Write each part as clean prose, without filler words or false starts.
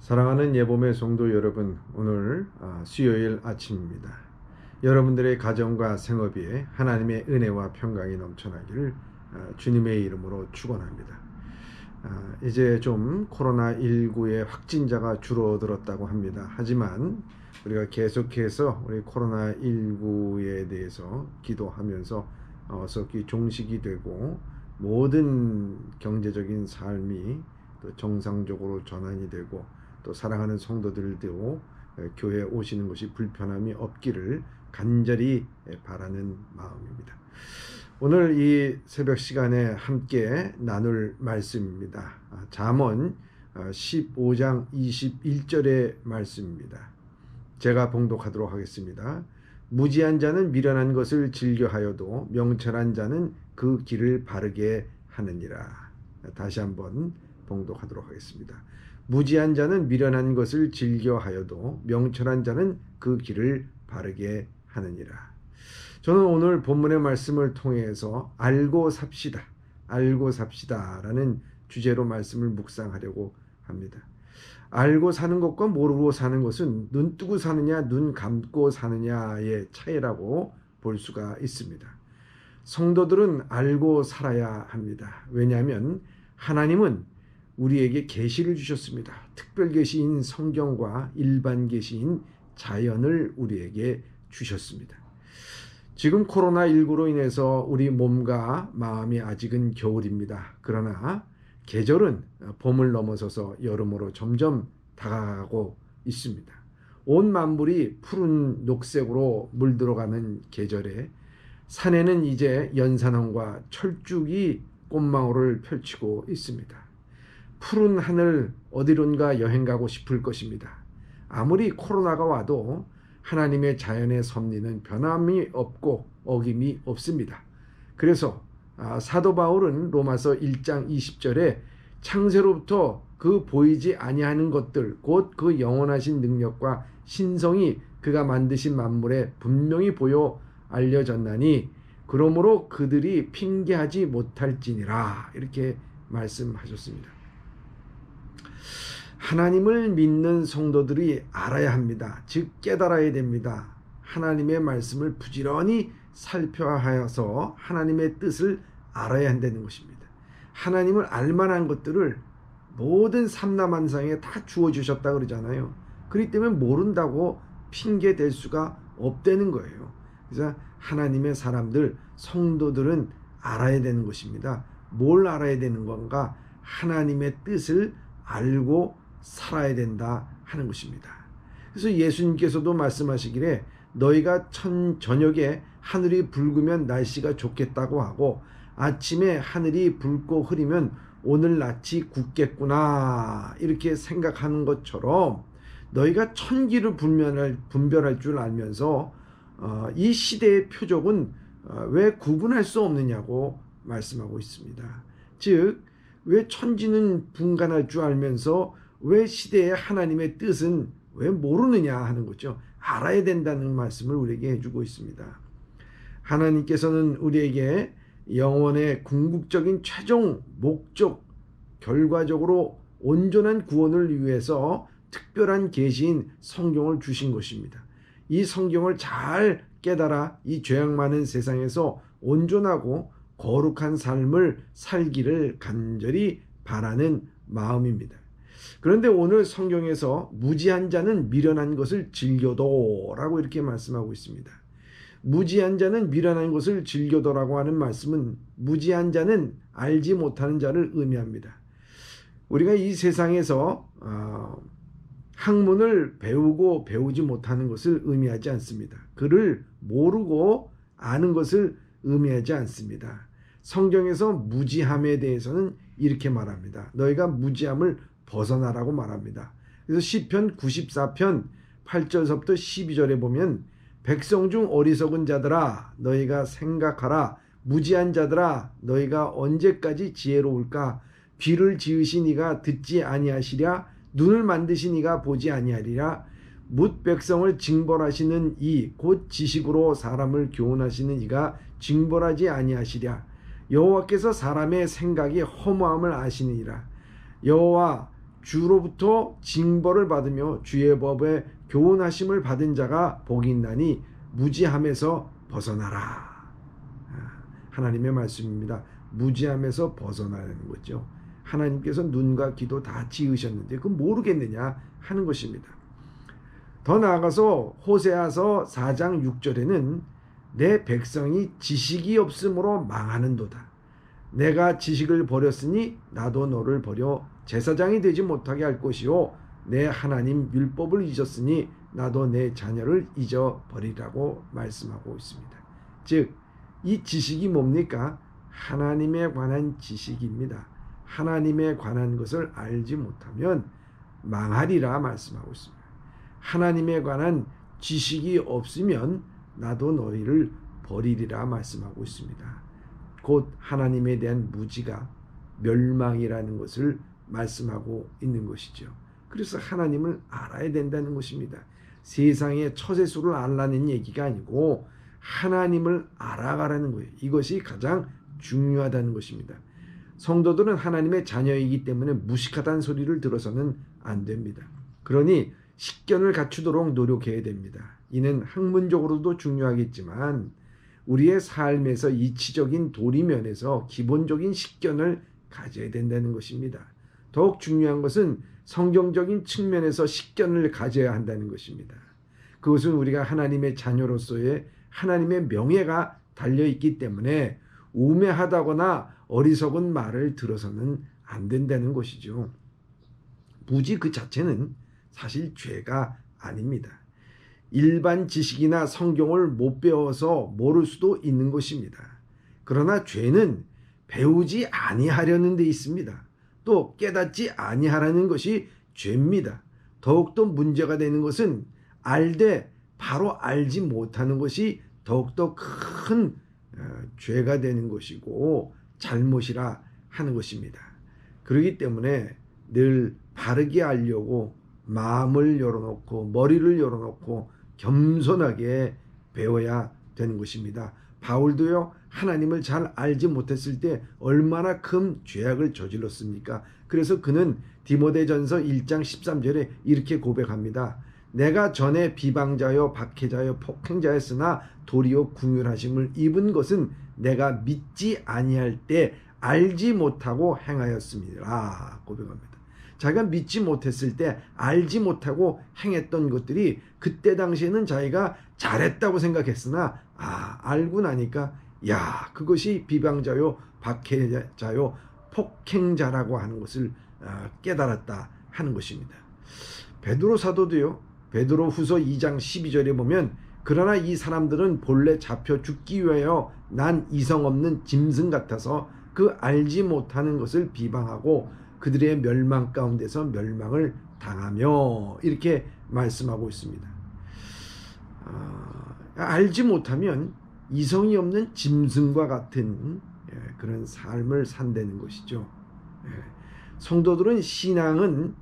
사랑하는 예봄의 성도 여러분, 오늘 수요일 아침입니다. 여러분들의 가정과 생업에 하나님의 은혜와 평강이 넘쳐나기를 주님의 이름으로 축원합니다. 이제 좀 코로나19의 확진자가 줄어들었다고 합니다. 하지만 우리가 계속해서 우리 코로나19에 대해서 기도하면서 어서 종식이 되고 모든 경제적인 삶이 또 정상적으로 전환이 되고 또 사랑하는 성도들도 교회에 오시는 것이 불편함이 없기를 간절히 바라는 마음입니다. 오늘 이 새벽 시간에 함께 나눌 말씀입니다. 잠언 15장 21절의 말씀입니다. 제가 봉독하도록 하겠습니다. 무지한 자는 미련한 것을 즐겨하여도 명철한 자는 그 길을 바르게 하느니라. 다시 한번 봉독하도록 하겠습니다. 무지한 자는 미련한 것을 즐겨하여도 명철한 자는 그 길을 바르게 하느니라. 저는 오늘 본문의 말씀을 통해서 알고 삽시다, 알고 삽시다라는 주제로 말씀을 묵상하려고 합니다. 알고 사는 것과 모르고 사는 것은 눈 뜨고 사느냐 눈 감고 사느냐의 차이라고 볼 수가 있습니다. 성도들은 알고 살아야 합니다. 왜냐하면 하나님은 우리에게 계시를 주셨습니다. 특별 계시인 성경과 일반 계시인 자연을 우리에게 주셨습니다. 지금 코로나19로 인해서 우리 몸과 마음이 아직은 겨울입니다. 그러나 계절은 봄을 넘어서서 여름으로 점점 다가가고 있습니다. 온 만물이 푸른 녹색으로 물들어가는 계절에 산에는 이제 연산홍과 철쭉이 꽃망울을 펼치고 있습니다. 푸른 하늘 어디론가 여행 가고 싶을 것입니다. 아무리 코로나가 와도 하나님의 자연의 섭리는 변함이 없고 어김이 없습니다. 그래서 사도 바울은 로마서 1장 20절에 창세로부터 그 보이지 아니하는 것들 곧 그 영원하신 능력과 신성이 그가 만드신 만물에 분명히 보여 알려졌나니 그러므로 그들이 핑계하지 못할지니라 이렇게 말씀하셨습니다. 하나님을 믿는 성도들이 알아야 합니다. 즉 깨달아야 됩니다. 하나님의 말씀을 부지런히 살펴하여서 하나님의 뜻을 알아야 한다는 것입니다. 하나님을 알만한 것들을 모든 삼라만상에 다 주어주셨다 그러잖아요. 그렇기 때문에 모른다고 핑계댈 수가 없다는 거예요. 그래서 하나님의 사람들, 성도들은 알아야 되는 것입니다. 뭘 알아야 되는 건가? 하나님의 뜻을 알고 살아야 된다 하는 것입니다. 그래서 예수님께서도 말씀하시기를 너희가 저녁에 하늘이 붉으면 날씨가 좋겠다고 하고 아침에 하늘이 붉고 흐리면 오늘 낯이 굳겠구나 이렇게 생각하는 것처럼 너희가 천기를 분별할 줄 알면서 이 시대의 표적은 왜 구분할 수 없느냐고 말씀하고 있습니다. 즉 왜 천지는 분간할 줄 알면서 왜 시대의 하나님의 뜻은 왜 모르느냐 하는 거죠. 알아야 된다는 말씀을 우리에게 해주고 있습니다. 하나님께서는 우리에게 영원의 궁극적인 최종 목적, 결과적으로 온전한 구원을 위해서 특별한 계시인 성경을 주신 것입니다. 이 성경을 잘 깨달아 이 죄악 많은 세상에서 온전하고 거룩한 삶을 살기를 간절히 바라는 마음입니다. 그런데 오늘 성경에서 무지한 자는 미련한 것을 즐겨도라고 이렇게 말씀하고 있습니다. 무지한 자는 미련한 것을 즐겨도라고 하는 말씀은 무지한 자는 알지 못하는 자를 의미합니다. 우리가 이 세상에서 학문을 배우고 배우지 못하는 것을 의미하지 않습니다. 그를 모르고 아는 것을 의미하지 않습니다. 성경에서 무지함에 대해서는 이렇게 말합니다. 너희가 무지함을 벗어나라고 말합니다. 그래서 시편 94편 8절서부터 12절에 보면 백성 중 어리석은 자들아 너희가 생각하라. 무지한 자들아 너희가 언제까지 지혜로울까? 귀를 지으신 이가 듣지 아니하시랴? 눈을 만드신 이가 보지 아니하리라? 뭇 백성을 징벌하시는 이 곧 지식으로 사람을 교훈하시는 이가 징벌하지 아니하시랴? 여호와께서 사람의 생각이 허무함을 아시느니라. 여호와 주로부터 징벌을 받으며 주의 법에 교훈하심을 받은 자가 복이 있나니 무지함에서 벗어나라. 하나님의 말씀입니다. 무지함에서 벗어나는 거죠. 하나님께서 눈과 귀도 다 지으셨는데 그건 모르겠느냐 하는 것입니다. 더 나아가서 호세아서 4장 6절에는 내 백성이 지식이 없으므로 망하는도다. 내가 지식을 버렸으니 나도 너를 버려 제사장이 되지 못하게 할 것이요 내 하나님 율법을 잊었으니 나도 내 자녀를 잊어버리라고 말씀하고 있습니다. 즉, 이 지식이 뭡니까? 하나님에 관한 지식입니다. 하나님에 관한 것을 알지 못하면 망하리라 말씀하고 있습니다. 하나님에 관한 지식이 없으면 나도 너희를 버리리라 말씀하고 있습니다. 곧 하나님에 대한 무지가 멸망이라는 것을 말씀하고 있는 것이죠. 그래서 하나님을 알아야 된다는 것입니다. 세상의 처세수를 알라는 얘기가 아니고 하나님을 알아가라는 거예요. 이것이 가장 중요하다는 것입니다. 성도들은 하나님의 자녀이기 때문에 무식하다는 소리를 들어서는 안 됩니다. 그러니 식견을 갖추도록 노력해야 됩니다. 이는 학문적으로도 중요하겠지만 우리의 삶에서 이치적인 도리면에서 기본적인 식견을 가져야 된다는 것입니다. 더욱 중요한 것은 성경적인 측면에서 식견을 가져야 한다는 것입니다. 그것은 우리가 하나님의 자녀로서의 하나님의 명예가 달려있기 때문에 우매하다거나 어리석은 말을 들어서는 안 된다는 것이죠. 무지 그 자체는 사실 죄가 아닙니다. 일반 지식이나 성경을 못 배워서 모를 수도 있는 것입니다. 그러나 죄는 배우지 아니하려는 데 있습니다. 또 깨닫지 아니하라는 것이 죄입니다. 더욱더 문제가 되는 것은 알되 바로 알지 못하는 것이 더욱더 큰 죄가 되는 것이고 잘못이라 하는 것입니다. 그렇기 때문에 늘 바르게 알려고 마음을 열어놓고 머리를 열어놓고 겸손하게 배워야 되는 것입니다. 바울도요, 하나님을 잘 알지 못했을 때 얼마나 큰 죄악을 저질렀습니까? 그래서 그는 디모데전서 1장 13절에 이렇게 고백합니다. 내가 전에 비방자여 박해자여 폭행자였으나 도리어 긍휼하심을 입은 것은 내가 믿지 아니할 때 알지 못하고 행하였습니다. 고백합니다. 자기가 믿지 못했을 때 알지 못하고 행했던 것들이 그때 당시에는 자기가 잘했다고 생각했으나 알고 나니까 그것이 비방자요 박해자요 폭행자라고 하는 것을 깨달았다 하는 것입니다. 베드로 사도도요, 베드로 후서 2장 12절에 보면 그러나 이 사람들은 본래 잡혀 죽기 위하여 난 이성 없는 짐승 같아서 그 알지 못하는 것을 비방하고 그들의 멸망 가운데서 멸망을 당하며 이렇게 말씀하고 있습니다. 알지 못하면 이성이 없는 짐승과 같은 그런 삶을 산다는 것이죠. 성도들의 신앙은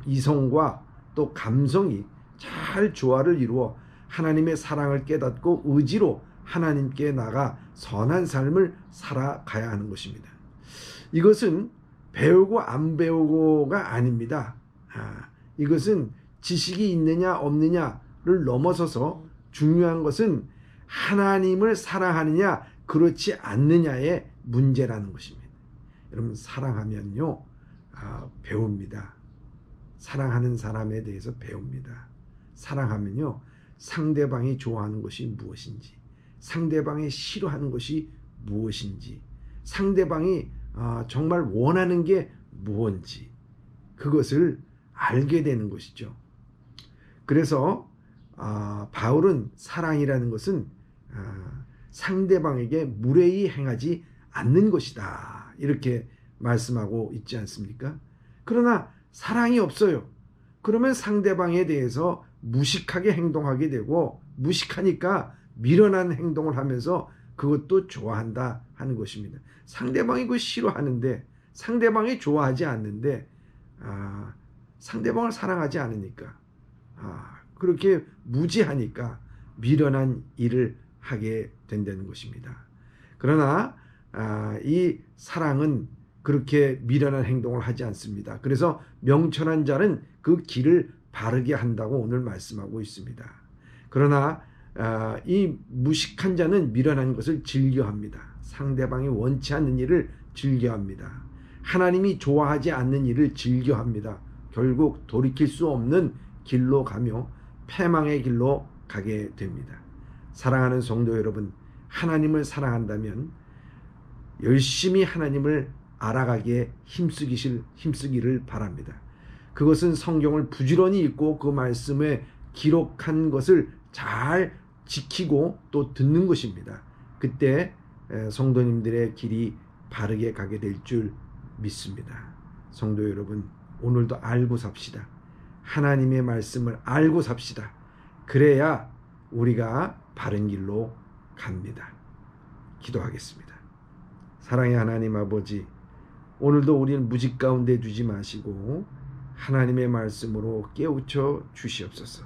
이성과 또 감성이 잘 조화를 이루어 하나님의 사랑을 깨닫고 의지로 하나님께 나가 선한 삶을 살아가야 하는 것입니다. 이것은 배우고 안 배우고가 아닙니다. 이것은 지식이 있느냐 없느냐를 넘어서서 중요한 것은 하나님을 사랑하느냐 그렇지 않느냐의 문제라는 것입니다. 여러분, 사랑하면요 배웁니다. 사랑하는 사람에 대해서 배웁니다. 사랑하면요 상대방이 좋아하는 것이 무엇인지, 상대방이 싫어하는 것이 무엇인지, 상대방이 정말 원하는 게 무엇인지 그것을 알게 되는 것이죠. 그래서 바울은 사랑이라는 것은 상대방에게 무례히 행하지 않는 것이다 이렇게 말씀하고 있지 않습니까? 그러나 사랑이 없어요. 그러면 상대방에 대해서 무식하게 행동하게 되고 무식하니까 미련한 행동을 하면서 그것도 좋아한다 하는 것입니다. 상대방이 그걸 싫어하는데, 상대방이 좋아하지 않는데 상대방을 사랑하지 않으니까 그렇게 무지하니까 미련한 일을 하게 된다는 것입니다. 그러나 이 사랑은 그렇게 미련한 행동을 하지 않습니다. 그래서 명철한 자는 그 길을 바르게 한다고 오늘 말씀하고 있습니다. 그러나 이 무식한 자는 미련한 것을 즐겨합니다. 상대방이 원치 않는 일을 즐겨합니다. 하나님이 좋아하지 않는 일을 즐겨합니다. 결국 돌이킬 수 없는 길로 가며 패망의 길로 가게 됩니다. 사랑하는 성도 여러분, 하나님을 사랑한다면 열심히 하나님을 알아가기에 힘쓰기를 바랍니다. 그것은 성경을 부지런히 읽고 그 말씀에 기록한 것을 잘 지키고 또 듣는 것입니다. 그때 성도님들의 길이 바르게 가게 될 줄 믿습니다. 성도 여러분, 오늘도 알고 삽시다. 하나님의 말씀을 알고 삽시다. 그래야 우리가 바른 길로 갑니다. 기도하겠습니다. 사랑의 하나님 아버지, 오늘도 우리를 무직 가운데 두지 마시고 하나님의 말씀으로 깨우쳐 주시옵소서.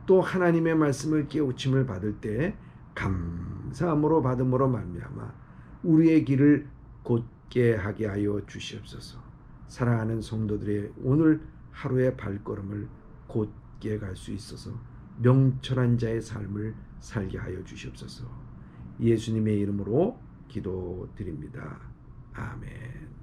또 하나님의 말씀을 깨우침을 받을 때 감사함으로 받음으로 말미암아 우리의 길을 곧게 하게 하여 주시옵소서. 사랑하는 성도들의 오늘 하루의 발걸음을 곧게 갈 수 있어서 명철한 자의 삶을 살게 하여 주시옵소서. 예수님의 이름으로 기도드립니다. 아멘.